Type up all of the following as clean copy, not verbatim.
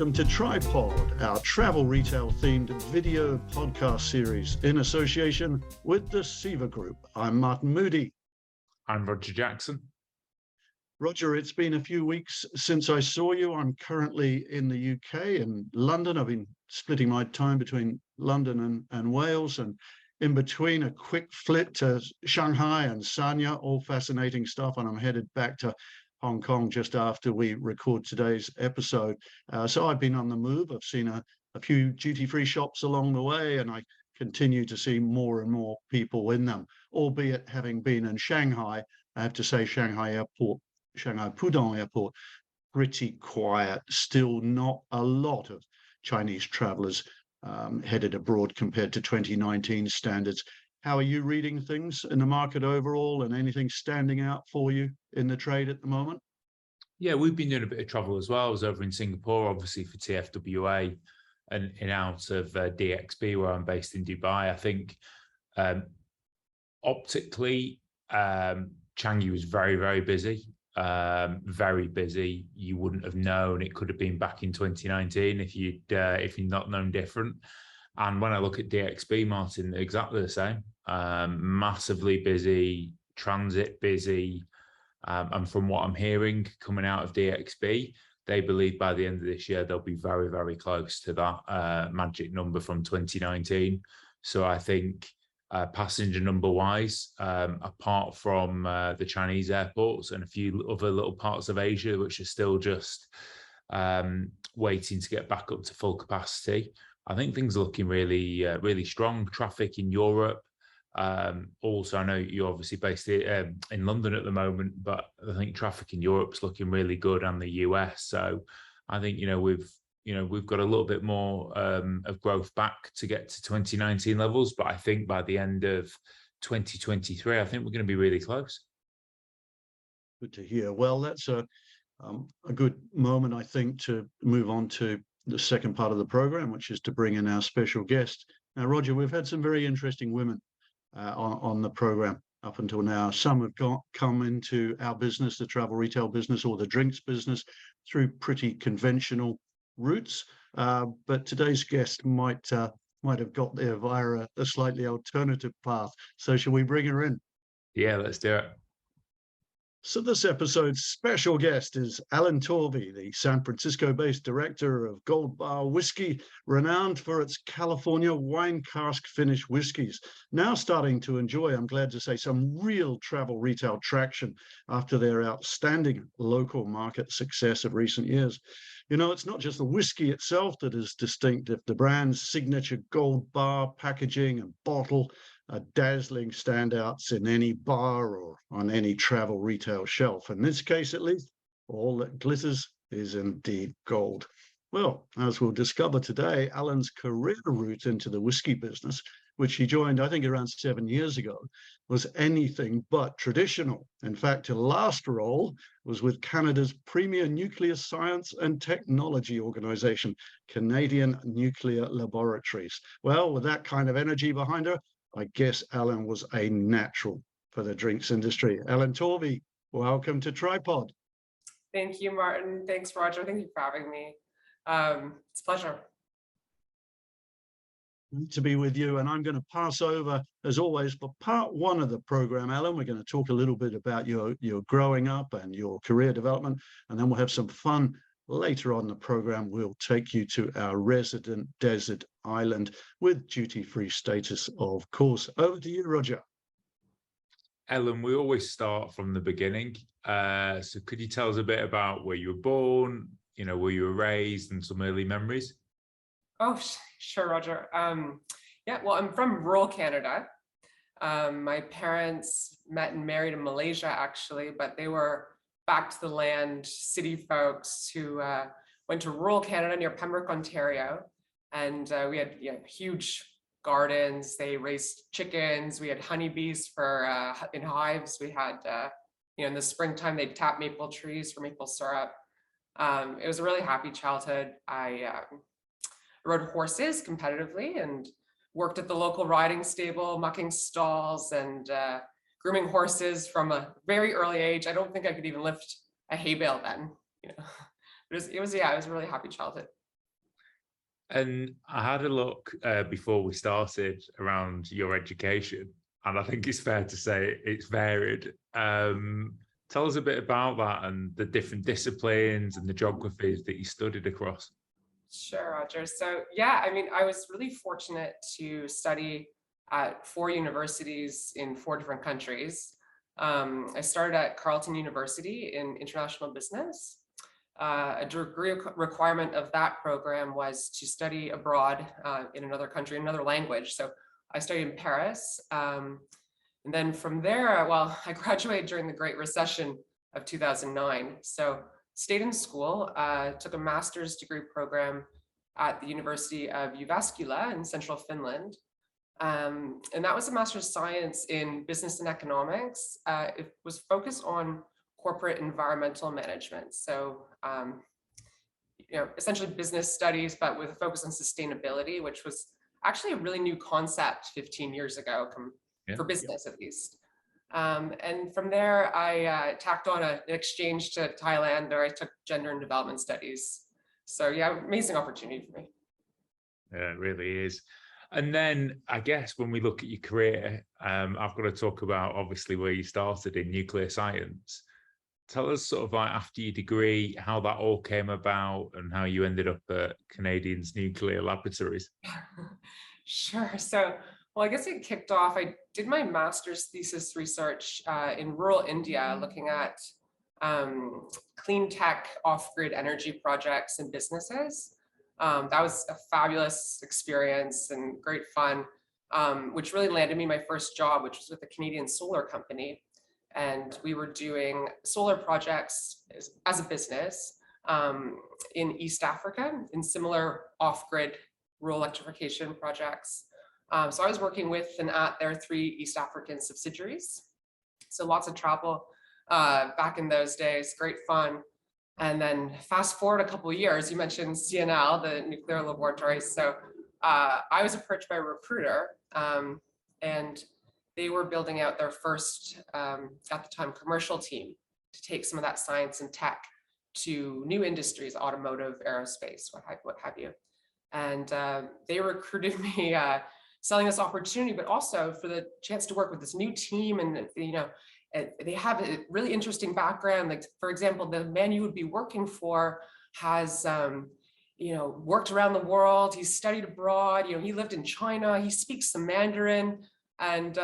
Welcome to Tripod, our travel retail themed video podcast series in association with the SEVA Group. I'm Martin Moodie. I'm Roger Jackson. Roger, it's been a few weeks since I saw you. I'm currently in the UK, in London. I've been splitting my time between London and Wales, and in between a quick flit to Shanghai and Sanya, all fascinating stuff. And I'm headed back to Hong Kong just after we record today's episode. So I've been on the move. I've seen a few duty-free shops along the way, and I continue to see more and more people in them, albeit having been in Shanghai. I have to say Shanghai Pudong Airport, pretty quiet, still not a lot of Chinese travelers headed abroad compared to 2019 standards. How are you reading things in the market overall, and anything standing out for you in the trade at the moment? Yeah, we've been doing a bit of travel as well. I was over in Singapore, obviously for TFWA, and in out of DXB, where I'm based in Dubai. I think optically, Changi was very, very busy. Very busy. You wouldn't have known it could have been back in 2019 if you'd not known different. And when I look at DXB, Martin, exactly the same. Massively busy, transit busy. And from what I'm hearing coming out of DXB, they believe by the end of this year, they'll be very, very close to that magic number from 2019. So I think passenger number wise, apart from the Chinese airports and a few other little parts of Asia, which are still just waiting to get back up to full capacity, I think things are looking really, really strong. Traffic in Europe. Also, I know you're obviously based in London at the moment, but I think traffic in Europe's looking really good, and the US. So I think, we've got a little bit more of growth back to get to 2019 levels. But I think by the end of 2023, I think we're going to be really close. Good to hear. Well, that's a good moment, I think, to move on to the second part of the program, which is to bring in our special guest. Now, Roger, we've had some very interesting women on the program up until now. Some have come into our business, the travel retail business or the drinks business, through pretty conventional routes. But today's guest might have got there via a slightly alternative path. So shall we bring her in? Yeah, let's do it. So this episode's special guest is Ellen Torvi, the San Francisco-based director of Gold Bar Whiskey, renowned for its California wine cask-finished whiskies. Now starting to enjoy, I'm glad to say, some real travel retail traction after their outstanding local market success of recent years. It's not just the whiskey itself that is distinctive. The brand's signature gold bar packaging and bottle are dazzling standouts in any bar or on any travel retail shelf. In this case, at least, all that glitters is indeed gold. Well, as we'll discover today, Alan's career route into the whiskey business, which he joined, I think, around 7 years ago, was anything but traditional. In fact, her last role was with Canada's premier nuclear science and technology organization, Canadian Nuclear Laboratories. Well, with that kind of energy behind her, I guess Ellen was a natural for the drinks industry. Ellen Torvi, welcome to Tripod. Thank you, Martin. Thanks, Roger. Thank you for having me. It's a pleasure. Great to be with you. And I'm going to pass over, as always, for part one of the program, Ellen. We're going to talk a little bit about your growing up and your career development, and then we'll have some fun. Later on the program, we'll take you to our resident desert island with duty-free status, of course. Over to you, Roger. Ellen, we always start from the beginning. So could you tell us a bit about where you were born, where you were raised, and some early memories? Oh, sure, Roger. Yeah, well, I'm from rural Canada. My parents met and married in Malaysia, actually, but they were back to the land city folks who went to rural Canada near Pembroke, Ontario. And we had huge gardens. They raised chickens. We had honeybees in hives. We had, in the springtime, they'd tap maple trees for maple syrup. It was a really happy childhood. I rode horses competitively and worked at the local riding stable, mucking stalls and grooming horses from a very early age. I don't think I could even lift a hay bale then. It was a really happy childhood. And I had a look before we started around your education, and I think it's fair to say it's varied. Tell us a bit about that and the different disciplines and the geographies that you studied across. Sure, Roger. So yeah, I mean, I was really fortunate to study at 4 universities in 4 different countries. I started at Carleton University in international business. A degree requirement of that program was to study abroad in another country, another language. So I studied in Paris. And then from there, well, I graduated during the Great Recession of 2009. So stayed in school, took a master's degree program at the University of Jyväskylä in central Finland. And that was a master's of science in business and economics. It was focused on corporate environmental management. So, essentially business studies, but with a focus on sustainability, which was actually a really new concept 15 years ago, for business at least. And from there, I tacked on an exchange to Thailand, where I took gender and development studies. So yeah, amazing opportunity for me. Yeah, it really is. And then I guess when we look at your career, I've got to talk about obviously where you started in nuclear science. Tell us sort of like after your degree, how that all came about and how you ended up at Canadian's Nuclear Laboratories. Sure. So, well, I guess it kicked off. I did my master's thesis research in rural India, looking at clean tech off-grid energy projects and businesses. That was a fabulous experience and great fun, which really landed me my first job, which was with a Canadian solar company. And we were doing solar projects as a business in East Africa, in similar off-grid rural electrification projects. So I was working with and at their 3 East African subsidiaries. So lots of travel back in those days, great fun. And then fast forward a couple of years, you mentioned CNL, the nuclear laboratory. So I was approached by a recruiter, and they were building out their first, at the time, commercial team to take some of that science and tech to new industries, automotive, aerospace, what have you. And they recruited me, selling this opportunity, but also for the chance to work with this new team. And, they have a really interesting background. Like, for example, the man you would be working for has, worked around the world. He's studied abroad. He lived in China. He speaks some Mandarin. And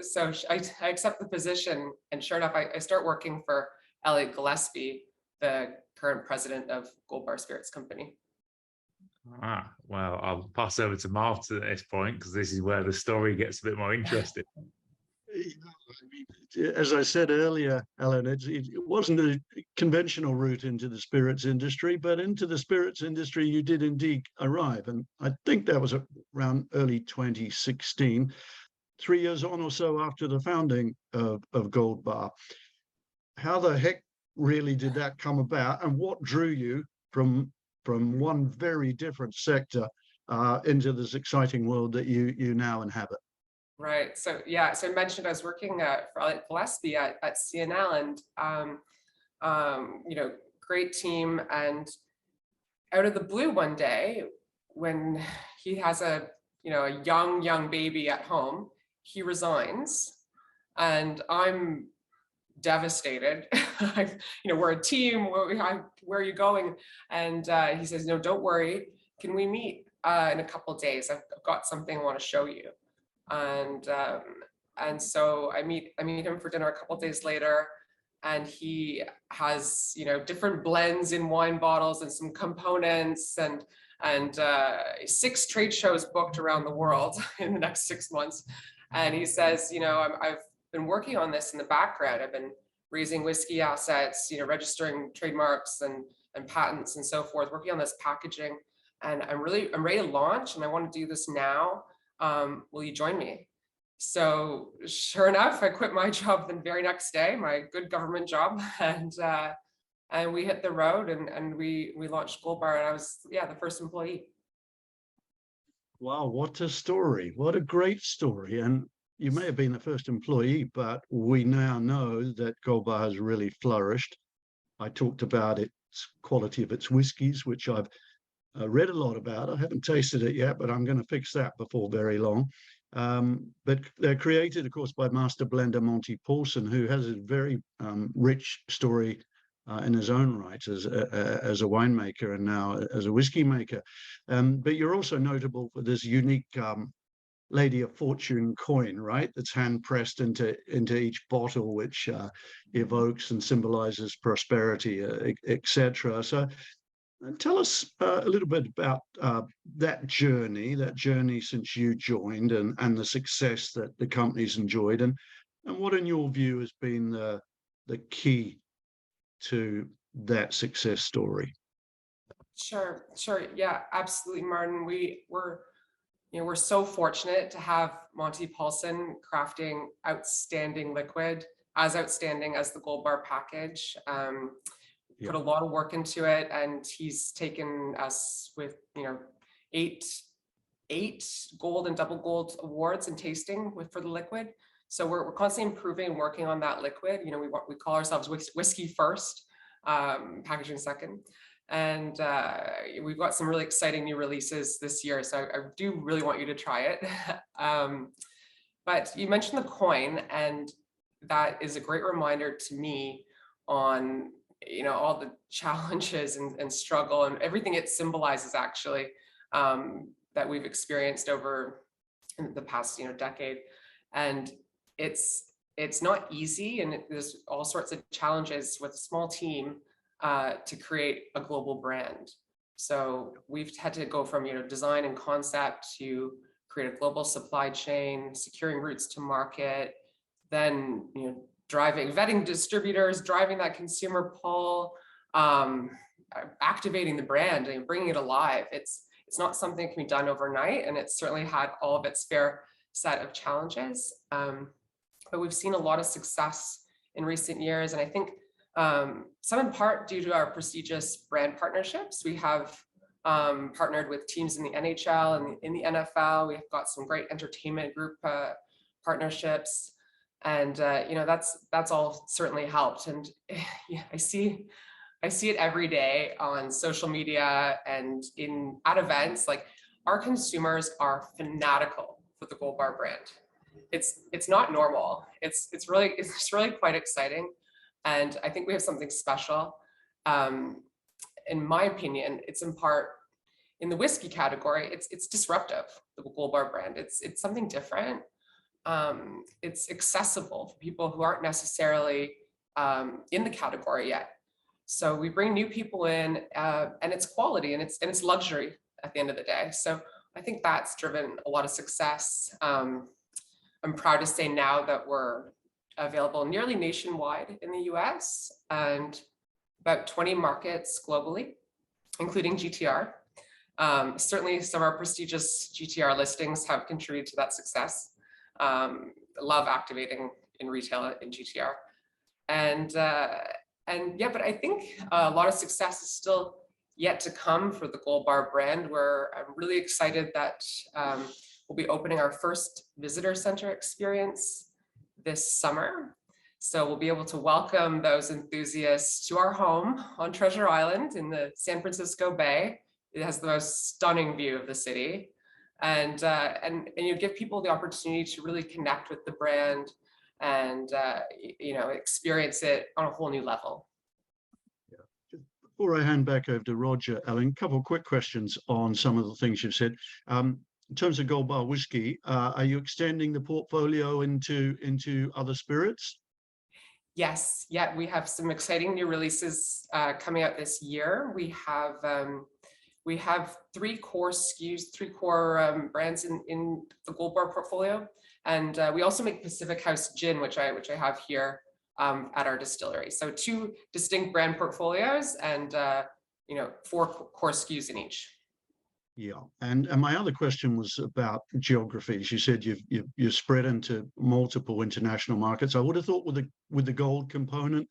so I accept the position, and sure enough, I start working for Elliot Gillespie, the current president of Gold Bar Spirits Company. Well, I'll pass over to Martin at this point, because this is where the story gets a bit more interesting. As I said earlier, Ellen, it wasn't a conventional route into the spirits industry, but into the spirits industry you did indeed arrive. And I think that was around early 2016. 3 years on or so after the founding of Gold Bar. How the heck really did that come about, and what drew you from one very different sector into this exciting world that you now inhabit? Right. So yeah. So I mentioned I was working for Elliot Gillespie at CNL, and great team. And out of the blue one day, when he has a young baby at home, he resigns, and I'm devastated. We're a team. Where are you going? And he says, "No, don't worry. Can we meet in a couple of days? I've got something I want to show you." And so I meet him for dinner a couple of days later, and he has different blends in wine bottles and some components and 6 trade shows booked around the world in the next 6 months. And he says, I've been working on this in the background. I've been raising whiskey assets, registering trademarks and patents and so forth, working on this packaging. And I'm ready to launch, and I want to do this now. Will you join me? So sure enough, I quit my job the very next day, my good government job, and we hit the road, and we launched Gold Bar, and I was the first employee. Wow, what a story. What a great story. And you may have been the first employee, but we now know that Gold Bar has really flourished. I talked about its quality of its whiskies, which I've read a lot about. I haven't tasted it yet, but I'm going to fix that before very long. But they're created, of course, by master blender Monty Paulson, who has a very rich story in his own right as a winemaker and now as a whiskey maker. But you're also notable for this unique Lady of Fortune coin, right? That's hand pressed into each bottle, which evokes and symbolizes prosperity, etc. So tell us a little bit about that journey since you joined, and the success that the company's enjoyed, and what, in your view, has been the key to that success story. Sure. Yeah, absolutely, Martin. We're so fortunate to have Monty Paulson crafting outstanding liquid, as outstanding as the Gold Bar package. Put a lot of work into it, and he's taken us with eight gold and double gold awards in tasting for the liquid. So we're constantly improving and working on that liquid. We call ourselves whiskey first, packaging second. And we've got some really exciting new releases this year, so I do really want you to try it. But you mentioned the coin, and that is a great reminder to me on all the challenges and struggle and everything it symbolizes, actually, that we've experienced over the past decade. And it's not easy, and there's all sorts of challenges with a small team to create a global brand. So we've had to go from design and concept to create a global supply chain, securing routes to market, then vetting distributors, driving that consumer pull, activating the brand and bringing it alive. It's not something that can be done overnight, and it's certainly had all of its fair set of challenges. But we've seen a lot of success in recent years, and I think some in part due to our prestigious brand partnerships. We have partnered with teams in the NHL and in the NFL. We've got some great entertainment group partnerships, and that's all certainly helped. And I see it every day on social media and at events. Like, our consumers are fanatical for the Gold Bar brand. It's not normal. It's really quite exciting. And I think we have something special. In my opinion, it's in part in the whiskey category. It's disruptive, the Gold Bar brand. It's something different. It's accessible for people who aren't necessarily in the category yet. So we bring new people in, and it's quality, and it's luxury at the end of the day. So I think that's driven a lot of success. I'm proud to say now that we're available nearly nationwide in the US and about 20 markets globally, including GTR. Certainly some of our prestigious GTR listings have contributed to that success. Love activating in retail in GTR. And yeah, but I think a lot of success is still yet to come for the Gold Bar brand, where I'm really excited that we'll be opening our first visitor center experience this summer. So we'll be able to welcome those enthusiasts to our home on Treasure Island in the San Francisco Bay. It has the most stunning view of the city. And you give people the opportunity to really connect with the brand and experience it on a whole new level. Yeah. Just before I hand back over to Roger, Ellen, a couple of quick questions on some of the things you've said. In terms of Gold Bar whiskey, are you extending the portfolio into other spirits? Yes, yeah, we have some exciting new releases coming out this year. We have 3 core SKUs, 3 core brands in the Gold Bar portfolio, and we also make Pacific House Gin, which I have here at our distillery. So 2 distinct brand portfolios, and 4 core SKUs in each. Yeah, and my other question was about geographies. You said you've spread into multiple international markets. I would have thought with the gold component,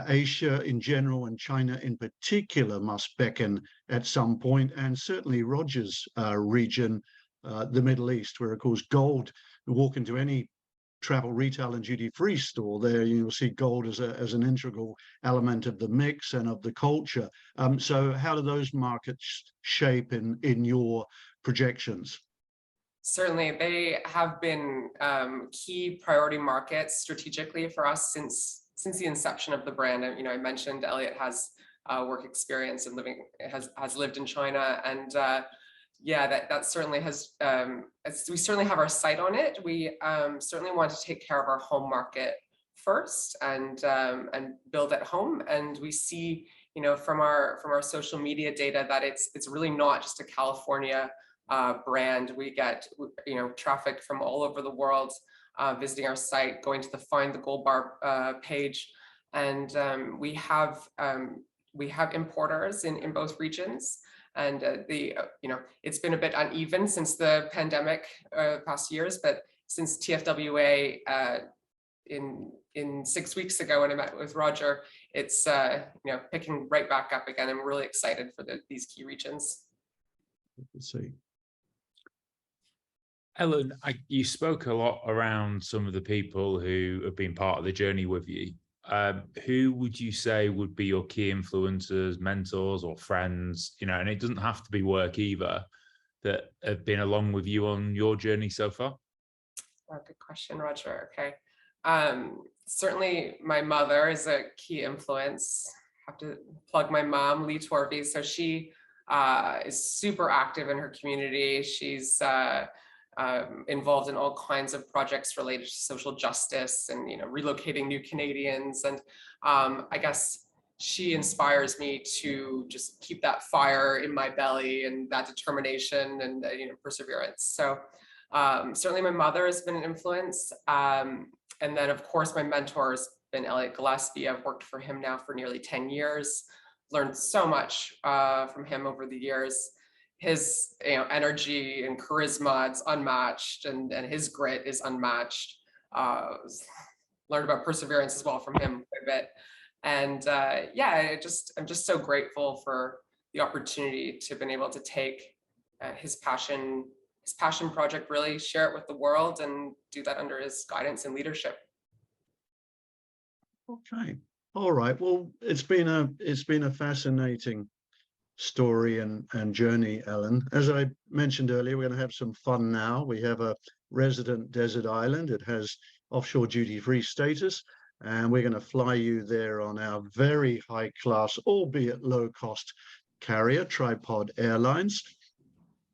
Asia in general and China in particular must beckon at some point, and certainly Roger's region, the Middle East, where of course gold, you walk into any travel retail and duty-free store, there you'll see gold as an integral element of the mix and of the culture. So how do those markets shape in your projections? Certainly, they have been key priority markets strategically for us since the inception of the brand. I mentioned Elliot has work experience and has lived in China, and yeah, that certainly has. We certainly have our sight on it. We certainly want to take care of our home market first and build at home. And we see, from our social media data that it's really not just a California brand. We get traffic from all over the world visiting our site, going to the Find the Gold Bar page, and we have importers in both regions. And it's been a bit uneven since the pandemic past years, but since TFWA in 6 weeks ago when I met with Roger, it's picking right back up again. I'm really excited for these key regions. Let's see. Ellen, you spoke a lot around some of the people who have been part of the journey with you. Who would you say would be your key influencers, mentors, or friends? And it doesn't have to be work either, that have been along with you on your journey so far? Oh, good question, Roger. Okay. Certainly my mother is a key influence. I have to plug my mom, Ellen Torvi. So she is super active in her community. She's involved in all kinds of projects related to social justice and relocating new Canadians. And I guess she inspires me to just keep that fire in my belly and that determination and perseverance. So certainly my mother has been an influence. And then of course my mentor has been Elliot Gillespie. I've worked for him now for nearly 10 years, learned so much from him over the years. His energy and charisma is unmatched, and his grit is unmatched. Learned about perseverance as well from him quite a bit. And yeah, I'm just so grateful for the opportunity to have been able to take his passion project, really share it with the world, and do that under his guidance and leadership. Okay, all right. Well, it's been a fascinating story and journey, Ellen. As I mentioned earlier, we're going to have some fun now. We have a resident desert island. It has offshore duty-free status, and we're going to fly you there on our very high-class, albeit low-cost carrier, Tripod Airlines.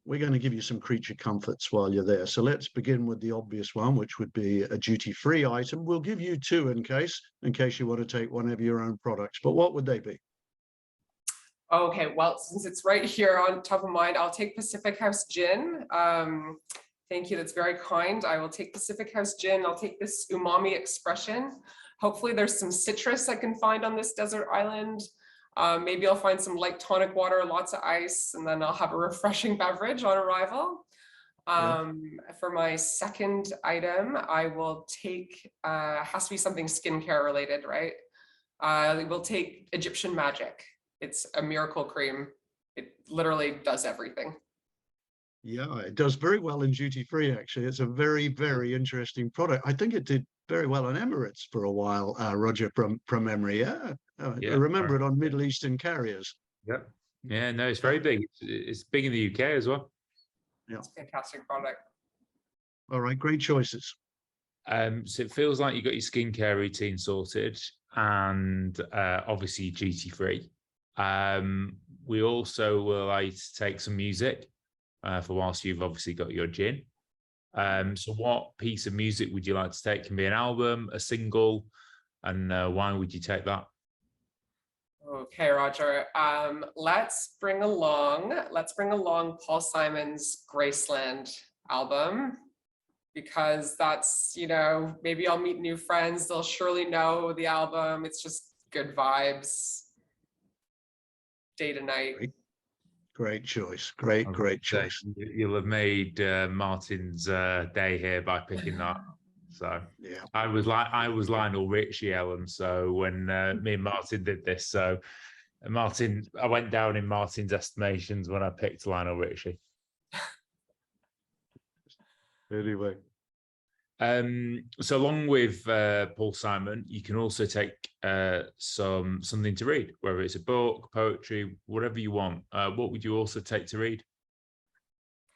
We're going to give you some creature comforts while you're there. So let's begin with the obvious one, which would be a duty-free item. We'll give you two in case you want to take one of your own products. But what would they be? Okay, well, since it's right here on top of mind, I'll take Pacific House Gin. Thank you, that's very kind. I will take Pacific House Gin. I'll take this umami expression. Hopefully there's some citrus I can find on this desert island. Maybe I'll find some light tonic water, lots of ice, and then I'll have a refreshing beverage on arrival. For my second item, I will take, has to be something skincare related, right? We'll take Egyptian Magic. It's a miracle cream. It literally does everything. Yeah, it does very well in duty-free, actually. It's a very, very interesting product. I think it did very well on Emirates for a while, Roger, from memory. Yeah, I remember it on Middle Eastern carriers. Yep. Yeah, no, it's very big. It's big in the UK as well. Yeah, it's a fantastic product. All right, great choices. So it feels like you got your skincare routine sorted, and obviously duty-free. We also will like to take some music for whilst you've obviously got your gin. So what piece of music would you like to take? Can be an album, a single, and why would you take that? Okay, Roger. Let's bring along Paul Simon's Graceland album, because that's, maybe I'll meet new friends. They'll surely know the album. It's just good vibes. Day to night. Great choice. Great choice. You'll have made Martin's day here by picking that. So yeah, I was Lionel Richie, Ellen. So when me and Martin did this, so Martin, I went down in Martin's estimations when I picked Lionel Richie. Anyway, So along with Paul Simon, you can also take something to read, whether it's a book, poetry, whatever you want. What would you also take to read?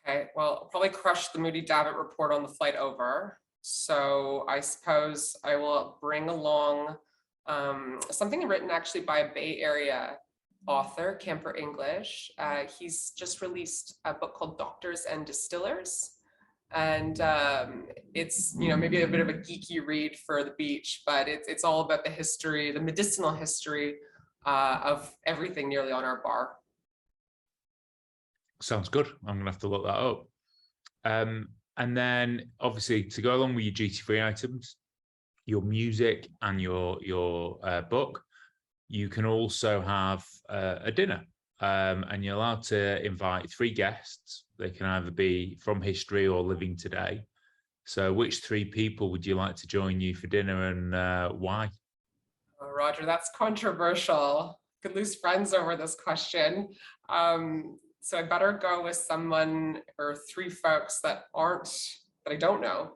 Okay, well, I'll probably crush the Moodie Davitt Report on the flight over. So I suppose I will bring along something written actually by a Bay Area author, Camper English. He's just released a book called Doctors and Distillers. And it's, maybe a bit of a geeky read for the beach, but it's all about the history, the medicinal history of everything nearly on our bar. Sounds good. I'm gonna have to look that up. And then obviously to go along with your duty-free items, your music and your book, you can also have a dinner. And you're allowed to invite 3 guests. They can either be from history or living today. So which 3 people would you like to join you for dinner, and why? Oh, Roger, that's controversial. Could lose friends over this question. So I better go with someone or 3 folks that I don't know.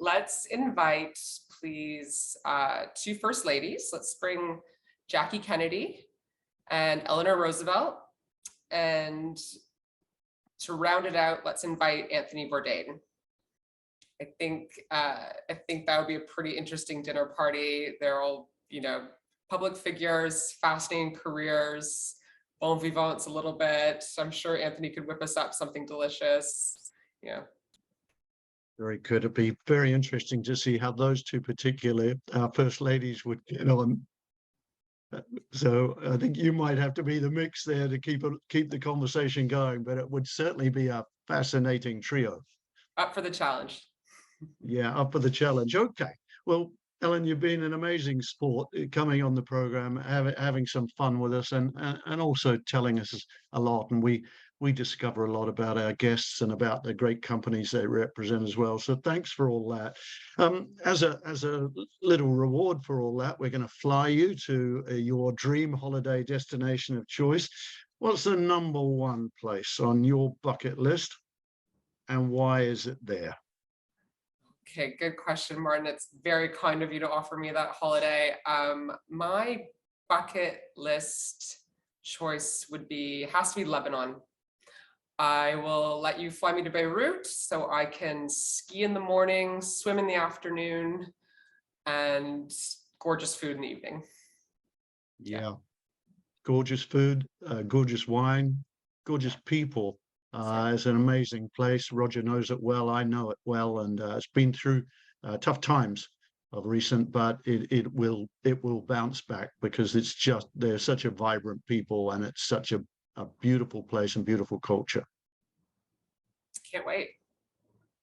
Let's invite, please, 2 first ladies. Let's bring Jackie Kennedy and Eleanor Roosevelt. And to round it out, let's invite Anthony Bourdain. I think that would be a pretty interesting dinner party. They're all, public figures, fascinating careers, bon vivants a little bit. I'm sure Anthony could whip us up something delicious. Yeah. Very good. It'd be very interesting to see how those 2 particular first ladies would get on. So I think you might have to be the mix there to keep the conversation going, but it would certainly be a fascinating trio. Up for the challenge. Yeah, up for the challenge. Okay. Well, Ellen, you've been an amazing sport coming on the program, having some fun with us, and also telling us a lot. And we discover a lot about our guests and about the great companies they represent as well. So thanks for all that. As a little reward for all that, we're going to fly you to your dream holiday destination of choice. What's the number 1 place on your bucket list, and why is it there? Okay, good question, Martin. It's very kind of you to offer me that holiday. My bucket list choice has to be Lebanon. I will let you fly me to Beirut so I can ski in the morning, swim in the afternoon, and gorgeous food in the evening. Yeah. Gorgeous food, gorgeous wine, gorgeous people. It's an amazing place. Roger knows it well. I know it well, and it's been through tough times of recent, but it will bounce back, because they're such a vibrant people, and it's such a beautiful place and beautiful culture. Can't wait.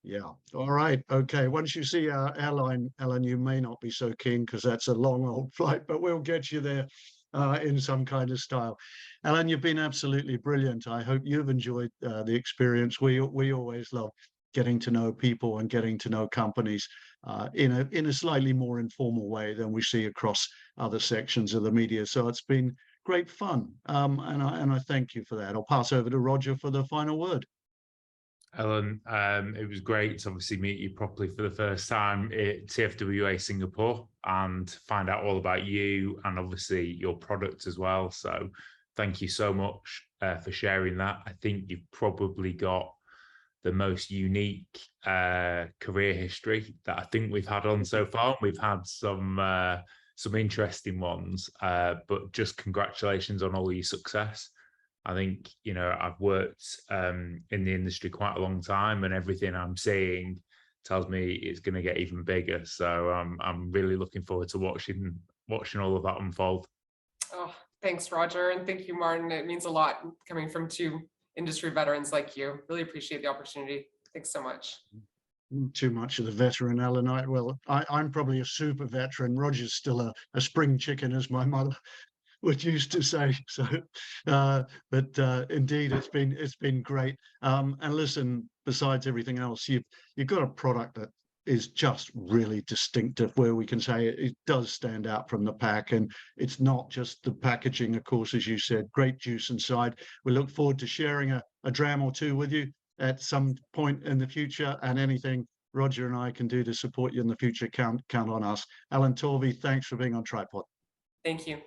Yeah. All right. Okay. Once you see our airline, Ellen, you may not be so keen, because that's a long old flight, but we'll get you there in some kind of style. Ellen, you've been absolutely brilliant. I hope you've enjoyed the experience. We always love getting to know people and getting to know companies in a slightly more informal way than we see across other sections of the media. So it's been great fun, and I thank you for that. I'll pass over to Roger for the final word. Ellen, it was great to obviously meet you properly for the first time at TFWA Singapore and find out all about you and obviously your product as well. So thank you so much for sharing that. I think you've probably got the most unique career history that I think we've had on so far. We've had some interesting ones, but just congratulations on all your success. I think, I've worked in the industry quite a long time, and everything I'm seeing tells me it's going to get even bigger. So I'm really looking forward to watching all of that unfold. Oh, thanks, Roger. And thank you, Martin. It means a lot coming from 2 industry veterans like you. Really appreciate the opportunity. Thanks so much. Too much of the veteran, Ellen. I'm probably a super veteran. Roger's still a spring chicken, as my mother would used to say. So, but indeed, it's been great. And listen, besides everything else, you've got a product that is just really distinctive, where we can say it does stand out from the pack. And it's not just the packaging, of course, as you said, great juice inside. We look forward to sharing a dram or 2 with you at some point in the future, and anything Roger and I can do to support you in the future, count on us. Ellen Torvi, thanks for being on Tripod. Thank you.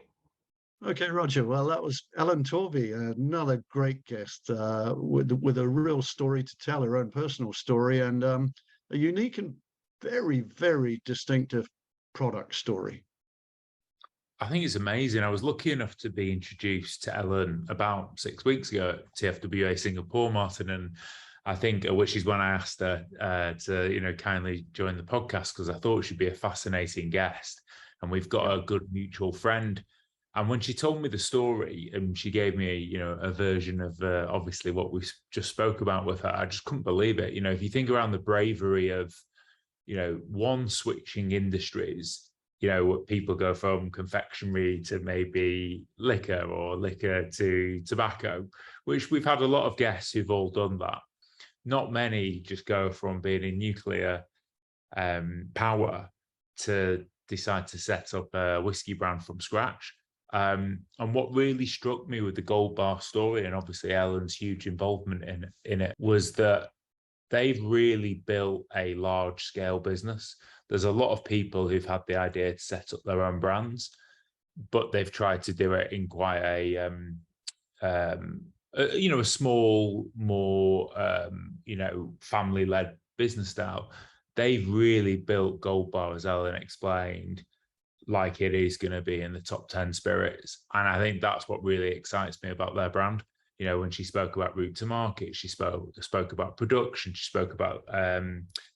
Okay, Roger. Well, that was Ellen Torvi, another great guest with a real story to tell, her own personal story, and a unique and very, very distinctive product story. I think it's amazing. I was lucky enough to be introduced to Ellen about 6 weeks ago at TFWA Singapore, Martin, and I think, which is when I asked her to, kindly join the podcast, because I thought she'd be a fascinating guest, and we've got a good mutual friend. And when she told me the story and she gave me, a version of obviously what we just spoke about with her, I just couldn't believe it. If you think around the bravery of, one, switching industries, people go from confectionery to maybe liquor, or liquor to tobacco, which we've had a lot of guests who've all done that. Not many just go from being in nuclear power to decide to set up a whiskey brand from scratch. And what really struck me with the Gold Bar story, and obviously Ellen's huge involvement in it, was that they've really built a large-scale business. There's a lot of people who've had the idea to set up their own brands, but they've tried to do it in quite a small, more family-led business style. They've really built Gold Bar, as Ellen explained, like it is going to be in the top 10 spirits. And I think that's what really excites me about their brand. When she spoke about route to market, she spoke about production, she spoke about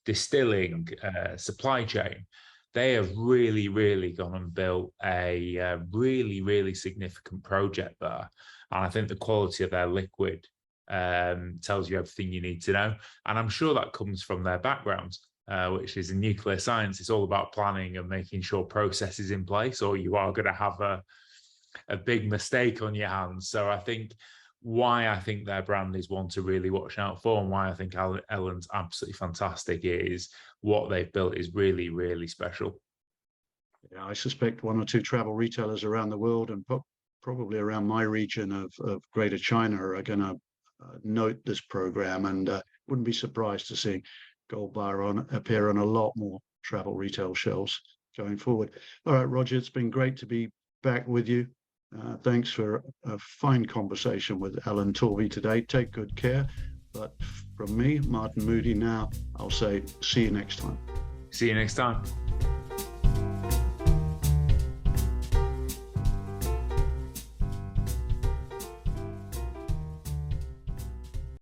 distilling, supply chain. They have really, really gone and built a really, really significant project there. And I think the quality of their liquid tells you everything you need to know. And I'm sure that comes from their background, which is in nuclear science. It's all about planning and making sure process is in place, or you are going to have a big mistake on your hands. So I think their brand is one to really watch out for, and why I think Ellen's absolutely fantastic is what they've built is really, really special. Yeah, I suspect one or two travel retailers around the world, and probably around my region of Greater China, are going to note this program, and wouldn't be surprised to see Gold Bar appear on a lot more travel retail shelves going forward. All right, Roger, it's been great to be back with you. Thanks for a fine conversation with Ellen Torvi today. Take good care. But from me, Martin Moodie, now I'll say see you next time. See you next time.